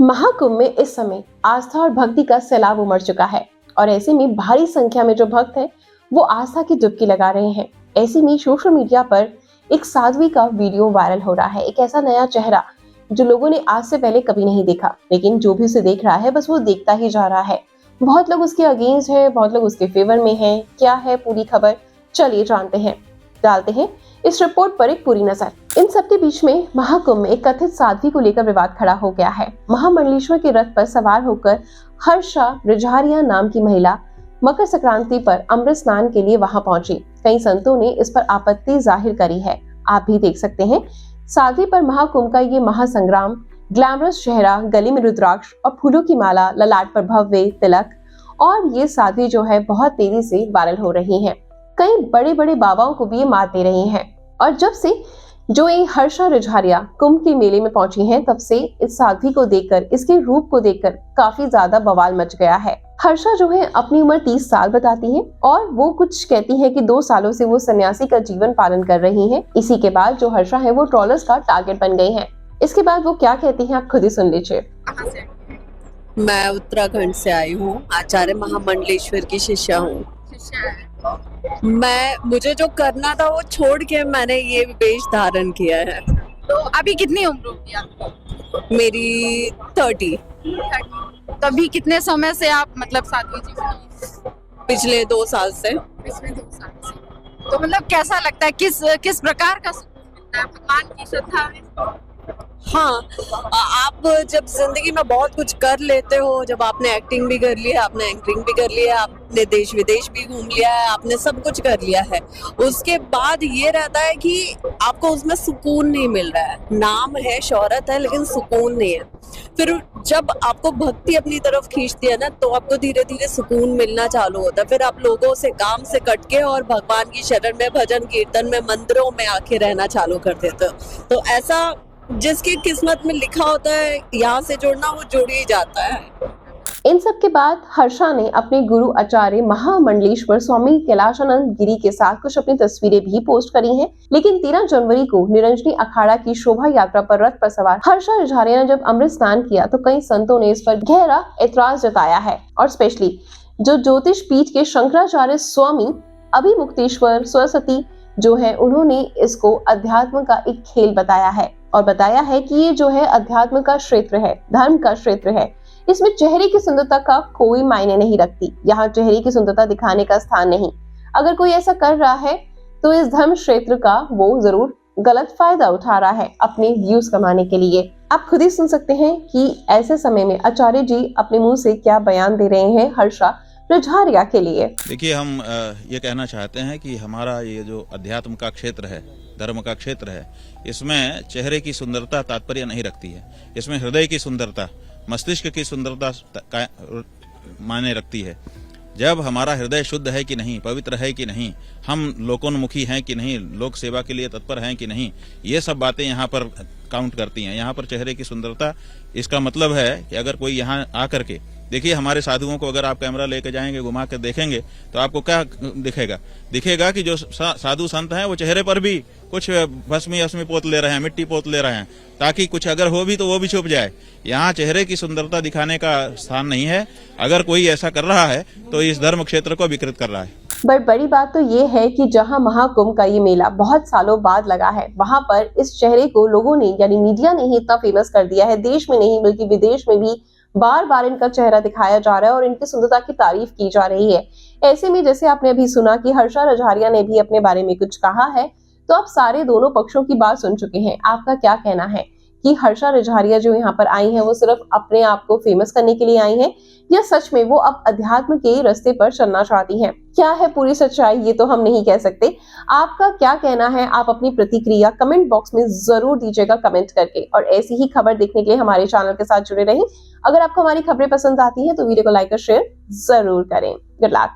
महाकुंभ में इस समय आस्था और भक्ति का सैलाब उमड़ चुका है और ऐसे में भारी संख्या में जो भक्त हैं वो आस्था की डुबकी लगा रहे हैं। ऐसे में सोशल मीडिया पर एक साध्वी का वीडियो वायरल हो रहा है। एक ऐसा नया चेहरा जो लोगों ने आज से पहले कभी नहीं देखा, लेकिन जो भी उसे देख रहा है बस वो देखता ही जा रहा है। बहुत लोग उसके अगेंस्ट हैं, बहुत लोग उसके फेवर में हैं। क्या है पूरी खबर, चलिए जानते हैं, डालते हैं इस रिपोर्ट पर एक पूरी नजर। इन सबके बीच में महाकुंभ में एक कथित साध्वी को लेकर विवाद खड़ा हो गया है। महामंडलेश्वर के रथ पर सवार होकर हर्षा रिझारिया नाम की महिला मकर संक्रांति पर अमृत स्नान के लिए वहां पहुंची। कई संतों ने इस पर आपत्ति जाहिर करी है। आप भी देख सकते हैं साध्वी पर महाकुंभ का ये महासंग्राम, ग्लैमरस चेहरा, गले में रुद्राक्ष और फूलों की माला, ललाट पर भव्य तिलक, और ये साध्वी जो है बहुत तेजी से वायरल हो रही है। कई बड़े बड़े बाबाओं को भी ये मात दे रही हैं। और जब से जो ये हर्षा रिझारिया कुंभ के मेले में पहुंची हैं, तब से इस साध्वी को देखकर, इसके रूप को देखकर काफी ज्यादा बवाल मच गया है। हर्षा जो है अपनी उम्र 30 साल बताती है और वो कुछ कहती है कि 2 सालों से वो सन्यासी का जीवन पालन कर रही हैं। इसी के बाद जो हर्षा है वो ट्रोलर्स का टारगेट बन गई है। इसके बाद वो क्या कहती हैं आप खुद ही सुन लीजिए। मैं उत्तराखंड से आई हूँ, आचार्य महामंडलेश्वर की शिष्या हूँ। मुझे जो करना था वो छोड़ के मैंने ये वेश धारण किया है। तो अभी कितनी उम्र होगी आपकी? मेरी 30। तभी कितने समय से आप मतलब साध्वी जी बनी? पिछले 2 साल से। पिछले 2 साल से। तो मतलब कैसा लगता है, किस प्रकार का सुकून मिलता है? भगवान की श्रद्धा में? हाँ, आप जब जिंदगी में बहुत कुछ कर लेते हो, जब आपने एक्टिंग भी कर लिया, आपने एंकरिंग भी कर लिया, आपने देश विदेश भी घूम लिया है, आपने सब कुछ कर लिया है, उसके बाद ये रहता है कि आपको उसमें सुकून नहीं मिल रहा है। नाम है, शोहरत है, लेकिन सुकून नहीं है। फिर जब आपको भक्ति अपनी तरफ खींचती है ना, तो आपको धीरे धीरे सुकून मिलना चालू होता है। फिर आप लोगों से, काम से कट के और भगवान की शरण में, भजन कीर्तन में, मंदिरों में आके रहना चालू कर देते हो। तो ऐसा जिसकी किस्मत में लिखा होता है यहाँ से जुड़ना, वो जुड़ ही जाता है। इन सब के बाद हर्षा ने अपने गुरु आचार्य महामंडलेश्वर स्वामी कैलाशानंद गिरी के साथ कुछ अपनी तस्वीरें भी पोस्ट करी हैं। लेकिन 13 जनवरी को निरंजनी अखाड़ा की शोभा यात्रा पर रथ पर सवार हर्षा रिझारिया ने जब अमृत स्नान किया तो कई संतों ने इस पर गहरा ऐतराज जताया है। और स्पेशली जो ज्योतिष पीठ के शंकराचार्य स्वामी अभिमुक्तेश्वर सरस्वती जो है, उन्होंने इसको अध्यात्म का एक खेल बताया है और बताया है कि ये जो है अध्यात्म का क्षेत्र है, धर्म का क्षेत्र है। इसमें चेहरे की सुंदरता का कोई मायने नहीं रखती। यहाँ चेहरे की सुंदरता दिखाने का स्थान नहीं। अगर कोई ऐसा कर रहा है तो इस धर्म क्षेत्र का वो जरूर गलत फायदा उठा रहा है अपने व्यूज कमाने के लिए। आप खुद ही सुन सकते हैं कि ऐसे समय में आचार्य जी अपने मुंह से क्या बयान दे रहे हैं हर्षा रिझारिया के लिए। देखिए, हम ये कहना चाहते हैं कि हमारा ये जो अध्यात्म का क्षेत्र है, धर्म का क्षेत्र है, इसमें चेहरे की सुंदरता तात्पर्य नहीं रखती है। इसमें हृदय की सुंदरता, मस्तिष्क की सुंदरता मायने रखती है। जब हमारा हृदय शुद्ध है कि नहीं, पवित्र है कि नहीं, हम लोकोन्मुखी हैं कि नहीं, लोक सेवा के लिए तत्पर हैं कि नहीं, ये सब बातें यहाँ पर काउंट करती हैं। यहाँ पर चेहरे की सुंदरता, इसका मतलब है कि अगर कोई यहाँ आकर के देखिए, हमारे साधुओं को अगर आप कैमरा लेकर जाएंगे, घुमा कर देखेंगे, तो आपको क्या दिखेगा कि जो साधु संत हैं वो चेहरे पर भी कुछ भस्मी पोत ले रहे हैं, मिट्टी पोत ले रहे हैं, ताकि कुछ अगर हो भी तो वो भी छुप जाए। यहाँ चेहरे की सुंदरता दिखाने का स्थान नहीं है। अगर कोई ऐसा कर रहा है तो इस धर्म क्षेत्र को विकृत कर रहा है। बट बड़ी बात तो ये है कि जहां महाकुंभ का ये मेला बहुत सालों बाद लगा है, वहां पर इस चेहरे को लोगों ने, यानी मीडिया ने ही इतना फेमस कर दिया है। देश में नहीं बल्कि विदेश में भी बार बार इनका चेहरा दिखाया जा रहा है और इनकी सुंदरता की तारीफ की जा रही है। ऐसे में जैसे आपने अभी सुना कि हर्षा रिझारिया ने भी अपने बारे में कुछ कहा है, तो आप सारे दोनों पक्षों की बात सुन चुके हैं। आपका क्या कहना है कि हर्षा रिझारिया जो यहाँ पर आई हैं वो सिर्फ अपने आप को फेमस करने के लिए आई हैं, या सच में वो अब अध्यात्म के रास्ते पर चलना चाहती हैं? क्या है पूरी सच्चाई, ये तो हम नहीं कह सकते। आपका क्या कहना है? आप अपनी प्रतिक्रिया कमेंट बॉक्स में जरूर दीजिएगा कमेंट करके। और ऐसी ही खबर देखने के लिए हमारे चैनल के साथ जुड़े रहें। अगर आपको हमारी खबरें पसंद आती हैं तो वीडियो को लाइक और शेयर जरूर करें। Good luck.